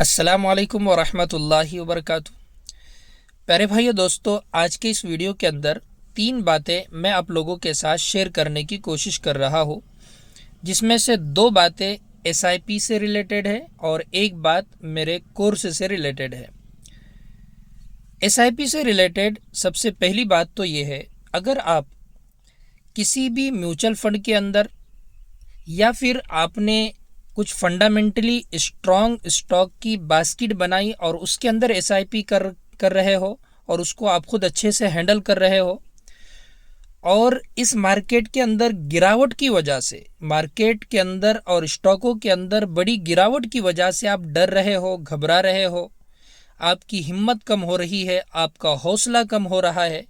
अस्सलामु अलैकुम वरहमतुल्लाहि वबरकातुहू। प्यारे भाइयों दोस्तों, आज के इस वीडियो के अंदर तीन बातें मैं आप लोगों के साथ शेयर करने की कोशिश कर रहा हूँ, जिसमें से दो बातें एसआईपी से रिलेटेड है और एक बात मेरे कोर्स से रिलेटेड है। एसआईपी से रिलेटेड सबसे पहली बात तो ये है, अगर आप किसी भी म्यूचुअल फंड के अंदर या फिर आपने कुछ फंडामेंटली स्ट्रॉन्ग स्टॉक की बास्केट बनाई और उसके अंदर एसआईपी कर रहे हो और उसको आप खुद अच्छे से हैंडल कर रहे हो, और इस मार्केट के अंदर गिरावट की वजह से, मार्केट के अंदर और स्टॉकों के अंदर बड़ी गिरावट की वजह से आप डर रहे हो, घबरा रहे हो, आपकी हिम्मत कम हो रही है, आपका हौसला कम हो रहा है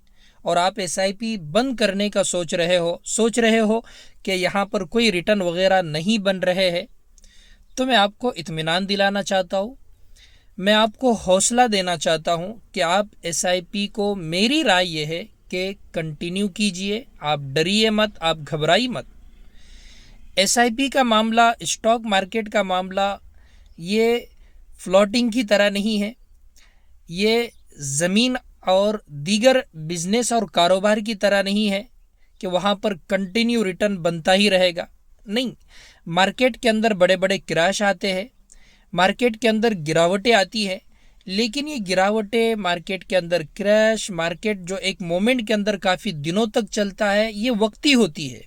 और आप एसआईपी बंद करने का सोच रहे हो कि यहाँ पर कोई रिटर्न वगैरह नहीं बन रहे हैं, तो मैं आपको इत्मीनान दिलाना चाहता हूँ, मैं आपको हौसला देना चाहता हूँ कि आप एसआईपी को, मेरी राय ये है कि कंटिन्यू कीजिए। आप डरिए मत, आप घबराइए मत। एसआईपी का मामला, स्टॉक मार्केट का मामला ये फ्लोटिंग की तरह नहीं है, ये ज़मीन और दीगर बिजनेस और कारोबार की तरह नहीं है कि वहाँ पर कंटिन्यू रिटर्न बनता ही रहेगा। नहीं, मार्केट के अंदर बड़े बड़े क्रैश आते हैं, मार्केट के अंदर गिरावटें आती है, लेकिन ये गिरावटें, मार्केट के अंदर क्रैश, मार्केट जो एक मोमेंट के अंदर काफ़ी दिनों तक चलता है, ये वक्ती होती है।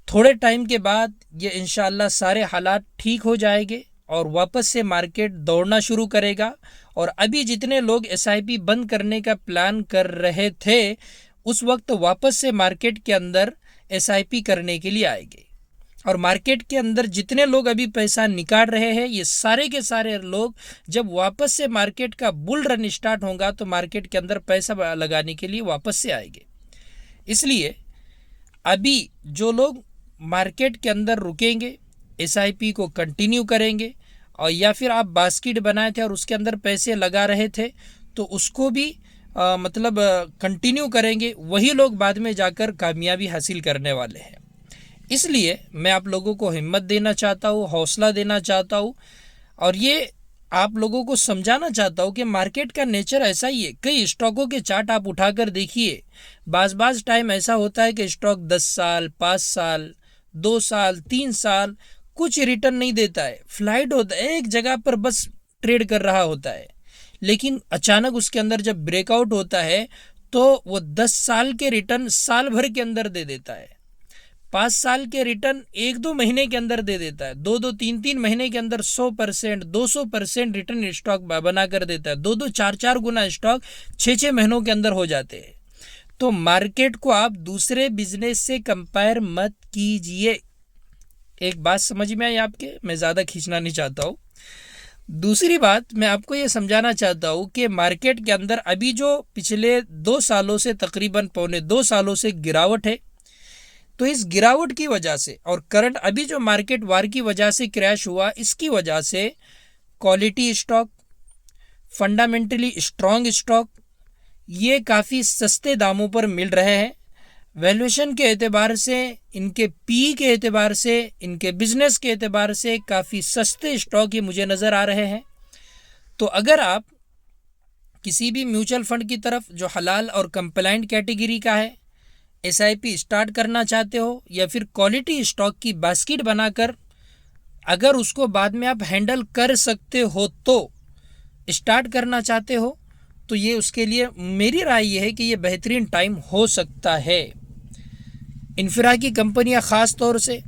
थोड़े टाइम के बाद ये इंशाल्लाह सारे हालात ठीक हो जाएंगे और वापस से मार्केट दौड़ना शुरू करेगा। और अभी जितने लोग एसआईपी बंद करने का प्लान कर रहे थे, उस वक्त वापस से मार्केट के अंदर एसआईपी करने के लिए आएंगे। और मार्केट के अंदर जितने लोग अभी पैसा निकाल रहे हैं, ये सारे के सारे लोग जब वापस से मार्केट का बुल रन स्टार्ट होगा तो मार्केट के अंदर पैसा लगाने के लिए वापस से आएंगे। इसलिए अभी जो लोग मार्केट के अंदर रुकेंगे, एसआईपी को कंटिन्यू करेंगे, और या फिर आप बास्केट बनाए थे और उसके अंदर पैसे लगा रहे थे तो उसको भी कंटिन्यू करेंगे, वही लोग बाद में जाकर कामयाबी हासिल करने वाले हैं। इसलिए मैं आप लोगों को हिम्मत देना चाहता हूँ, हौसला देना चाहता हूँ, और ये आप लोगों को समझाना चाहता हूँ कि मार्केट का नेचर ऐसा ही है। कई स्टॉकों के चार्ट आप उठाकर देखिए, बाज टाइम ऐसा होता है कि स्टॉक 10 साल, 5 साल, 2 साल, 3 साल कुछ रिटर्न नहीं देता है, फ्लाइट होता है, एक जगह पर बस ट्रेड कर रहा होता है, लेकिन अचानक उसके अंदर जब ब्रेकआउट होता है तो वो 10 साल के रिटर्न साल भर के अंदर दे देता है, 5 साल के रिटर्न 1-2 महीने के अंदर दे देता है, 2-2, 3-3 महीने के अंदर 100%, 200% रिटर्न स्टॉक बना कर देता है, 2-2, 4-4 गुना स्टॉक 6-6 महीनों के अंदर हो जाते हैं। तो मार्केट को आप दूसरे बिजनेस से कंपेयर मत कीजिए। एक बात समझ में आई आपके? मैं ज़्यादा खींचना नहीं चाहता हूँ। दूसरी बात मैं आपको ये समझाना चाहता हूँ कि मार्केट के अंदर अभी जो पिछले 2 सालों से, तकरीबन पौने 2 सालों से गिरावट है, तो इस गिरावट की वजह से और करंट अभी जो मार्केट वार की वजह से क्रैश हुआ, इसकी वजह से quality stock, fundamentally strong stock ये काफ़ी सस्ते दामों पर मिल रहे हैं। वैल्यूएशन के एतबार से, इनके पी के एतबार से, इनके बिजनेस के एतबार से काफ़ी सस्ते स्टॉक ये मुझे नज़र आ रहे हैं। तो अगर आप किसी भी म्यूचुअल फंड की तरफ जो हलाल और कंप्लाइंट कैटेगरी का है एसआईपी स्टार्ट करना चाहते हो, या फिर क्वालिटी स्टॉक की बास्केट बनाकर अगर उसको बाद में आप हैंडल कर सकते हो तो स्टार्ट करना चाहते हो, तो ये उसके लिए मेरी राय ये है कि ये बेहतरीन टाइम हो सकता है। इन्फिराकी कंपनियां ख़ास तौर से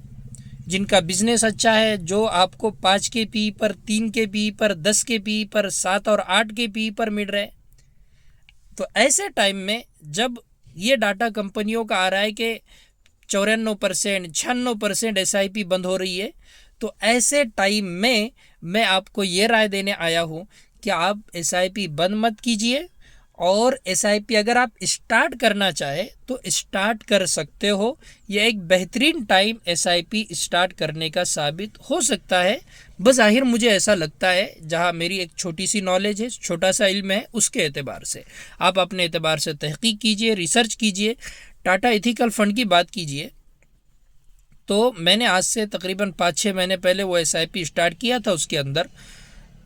जिनका बिजनेस अच्छा है, जो आपको 5 के पी पर, 3 के पी पर, 10 के पी पर, 7 और 8 के पी पर मिल रहे, तो ऐसे टाइम में जब ये डाटा कंपनियों का आ रहा है कि 94%, 96% एसआईपी बंद हो रही है, तो ऐसे टाइम में मैं आपको ये राय देने आया हूँ कि आप एसआईपी बंद मत कीजिए, और एसआईपी अगर आप स्टार्ट करना चाहे तो स्टार्ट कर सकते हो। यह एक बेहतरीन टाइम एसआईपी स्टार्ट करने का साबित हो सकता है। बज़ाहिर मुझे ऐसा लगता है, जहां मेरी एक छोटी सी नॉलेज है, छोटा सा इल्म है, उसके एतबार से आप अपने एतबार से तहकीक कीजिए, रिसर्च कीजिए। टाटा एथिकल फ़ंड की बात कीजिए तो मैंने आज से तकरीबन 5-6 महीने पहले वो एसआईपी स्टार्ट किया था। उसके अंदर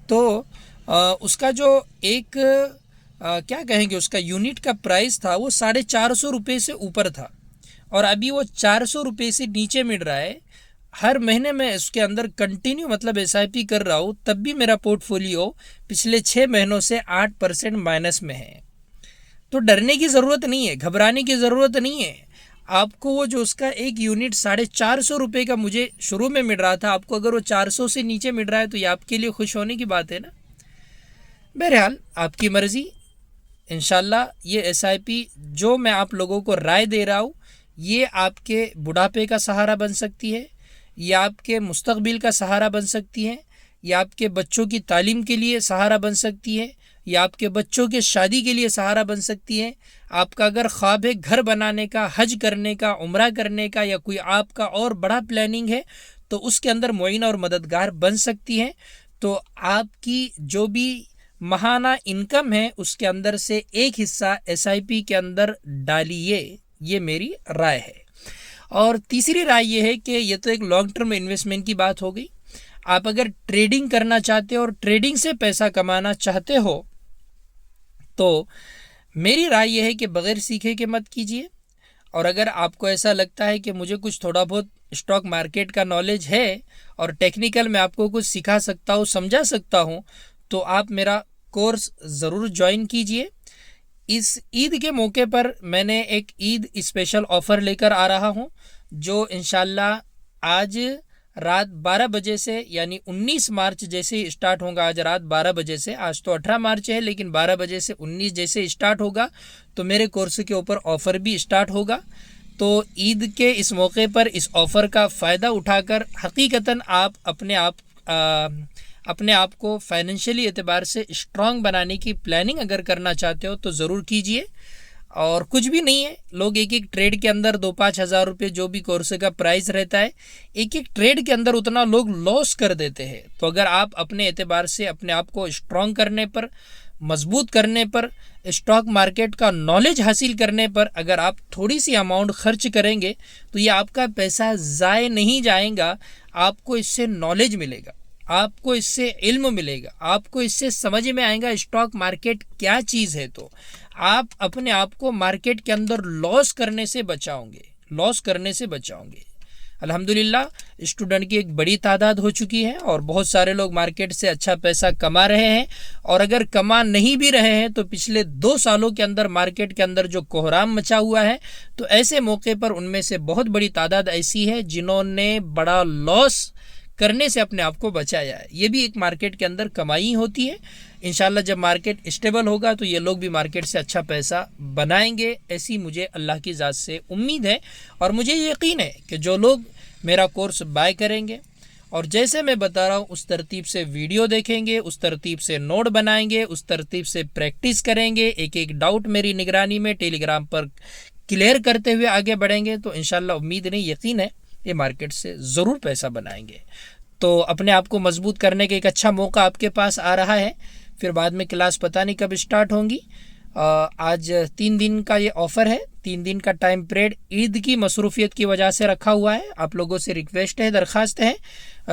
तो उसका जो एक क्या कहेंगे उसका यूनिट का प्राइस था वो 450 रुपये से ऊपर था, और अभी वो 400 रुपये से नीचे मिल रहा है। हर महीने मैं उसके अंदर कंटिन्यू मतलब SIP कर रहा हूँ, तब भी मेरा पोर्टफोलियो पिछले 6 महीनों से 8% माइनस में है। तो डरने की ज़रूरत नहीं है, घबराने की ज़रूरत नहीं है। आपको वो जो उसका एक यूनिट 450 रुपये का मुझे शुरू में मिल रहा था, आपको अगर वो 400 से नीचे मिल रहा है तो ये आपके लिए खुश होने की बात है ना। बहरहाल आपकी मर्ज़ी। इंशाल्लाह ये SIP जो मैं आप लोगों को राय दे रहा हूँ, ये आपके बुढ़ापे का सहारा बन सकती है, ये आपके मुस्तकबिल का सहारा बन सकती है, ये आपके बच्चों की तालीम के लिए सहारा बन सकती है, ये आपके बच्चों के शादी के लिए सहारा बन सकती है। आपका अगर ख्वाब है घर बनाने का, हज करने का, उम्रा करने का, या कोई आपका और बड़ा प्लानिंग है, तो उसके अंदर मुईन और मददगार बन सकती है। तो आपकी जो भी महाना इनकम है उसके अंदर से एक हिस्सा SIP के अंदर डालिए, ये मेरी राय है। और तीसरी राय ये है कि ये तो एक लॉन्ग टर्म इन्वेस्टमेंट की बात हो गई। आप अगर ट्रेडिंग करना चाहते हो और ट्रेडिंग से पैसा कमाना चाहते हो, तो मेरी राय ये है कि बग़ैर सीखे के मत कीजिए। और अगर आपको ऐसा लगता है कि मुझे कुछ थोड़ा बहुत स्टॉक मार्केट का नॉलेज है और टेक्निकल मैं आपको कुछ सिखा सकता हूँ, समझा सकता हूँ, तो आप मेरा कोर्स ज़रूर ज्वाइन कीजिए। इस ईद के मौके पर मैंने एक ईद स्पेशल ऑफ़र लेकर आ रहा हूँ, जो इंशाल्लाह आज रात 12 बजे से, यानी 19 मार्च जैसे ही स्टार्ट होगा, आज रात 12 बजे से, आज तो 18 मार्च है लेकिन 12 बजे से 19 जैसे स्टार्ट होगा, तो मेरे कोर्स के ऊपर ऑफ़र भी स्टार्ट होगा। तो ईद के इस मौके पर इस ऑफ़र का फ़ायदा उठाकर हकीकतन आप अपने आप को फाइनेंशियली एतबार से स्ट्रॉन्ग बनाने की प्लानिंग अगर करना चाहते हो तो ज़रूर कीजिए। और कुछ भी नहीं है, लोग एक एक ट्रेड के अंदर 2-5 हज़ार रुपये जो भी कोर्स का प्राइस रहता है, एक एक ट्रेड के अंदर उतना लोग लॉस कर देते हैं। तो अगर आप अपने एतबार से अपने आप को स्ट्रॉन्ग करने पर, मजबूत करने पर, स्टॉक मार्केट का नॉलेज हासिल करने पर अगर आप थोड़ी सी अमाउंट खर्च करेंगे तो ये आपका पैसा ज़ाय नहीं जाएगा। आपको इससे नॉलेज मिलेगा, आपको इससे इल्म मिलेगा, आपको इससे समझ में आएगा स्टॉक मार्केट क्या चीज़ है। तो आप अपने आप को मार्केट के अंदर लॉस करने से बचाओगे। अल्हम्दुलिल्लाह स्टूडेंट की एक बड़ी तादाद हो चुकी है और बहुत सारे लोग मार्केट से अच्छा पैसा कमा रहे हैं, और अगर कमा नहीं भी रहे हैं तो पिछले 2 सालों के अंदर मार्केट के अंदर जो कोहराम मचा हुआ है, तो ऐसे मौके पर उनमें से बहुत बड़ी तादाद ऐसी है जिन्होंने बड़ा लॉस करने से अपने आप को बचाया है। ये भी एक मार्केट के अंदर कमाई होती है। इंशाल्लाह जब मार्केट स्टेबल होगा तो ये लोग भी मार्केट से अच्छा पैसा बनाएंगे, ऐसी मुझे अल्लाह की ज़ात से उम्मीद है। और मुझे यकीन है कि जो लोग मेरा कोर्स बाय करेंगे और जैसे मैं बता रहा हूँ उस तरतीब से वीडियो देखेंगे, उस तरतीब से नोट बनाएंगे, उस तरतीब से प्रैक्टिस करेंगे, एक एक डाउट मेरी निगरानी में टेलीग्राम पर क्लियर करते हुए आगे बढ़ेंगे, तो इंशाल्लाह उम्मीद नहीं यकीन है ये मार्केट से ज़रूर पैसा बनाएंगे। तो अपने आप को मजबूत करने का एक अच्छा मौका आपके पास आ रहा है। फिर बाद में क्लास पता नहीं कब स्टार्ट होंगी। आज 3 दिन का ये ऑफ़र है, 3 दिन का टाइम पीरियड ईद की मसरूफियत की वजह से रखा हुआ है। आप लोगों से रिक्वेस्ट है, दरख्वास्त है,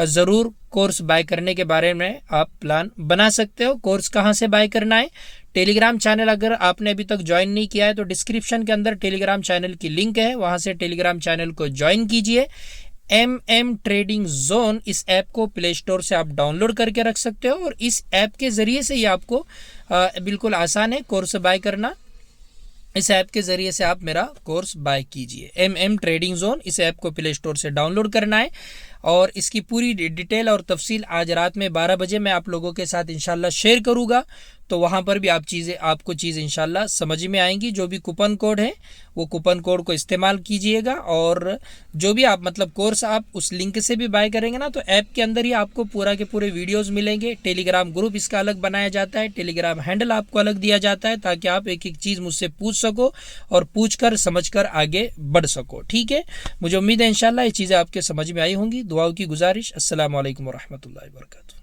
ज़रूर कोर्स बाय करने के बारे में आप प्लान बना सकते हो। कोर्स कहाँ से बाय करना है? टेलीग्राम चैनल अगर आपने अभी तक ज्वाइन नहीं किया है तो डिस्क्रिप्शन के अंदर टेलीग्राम चैनल की लिंक है, वहाँ से टेलीग्राम चैनल को ज्वाइन कीजिए। MM ट्रेडिंग जोन, इस ऐप को प्ले स्टोर से आप डाउनलोड करके रख सकते हो और इस ऐप के ज़रिए से ये आपको बिल्कुल आसान है कोर्स बाय करना। इस ऐप के ज़रिए से आप मेरा कोर्स बाय कीजिए। MM ट्रेडिंग जोन, इस ऐप को प्ले स्टोर से डाउनलोड करना है और इसकी पूरी डिटेल और तफसील आज रात में 12 बजे मैं आप लोगों के साथ इंशाल्लाह शेयर करूँगा। तो वहाँ पर भी आपको चीज़ इंशाल्लाह समझ में आएंगी। जो भी कूपन कोड है वो कूपन कोड को इस्तेमाल कीजिएगा और जो भी आप मतलब कोर्स आप उस लिंक से भी बाय करेंगे ना, तो ऐप के अंदर ही आपको पूरा के पूरे वीडियोस मिलेंगे। टेलीग्राम ग्रुप इसका अलग बनाया जाता है, टेलीग्राम हैंडल आपको अलग दिया जाता है ताकि आप एक एक चीज़ मुझसे पूछ सको और पूछ कर समझ कर आगे बढ़ सको। ठीक है, मुझे उम्मीद है इंशाल्लाह ये चीज़ें आपके समझ में आई होंगी। दुआओं की गुजारिश। अस्सलाम वालेकुम व रहमतुल्लाहि व बरकातुहू।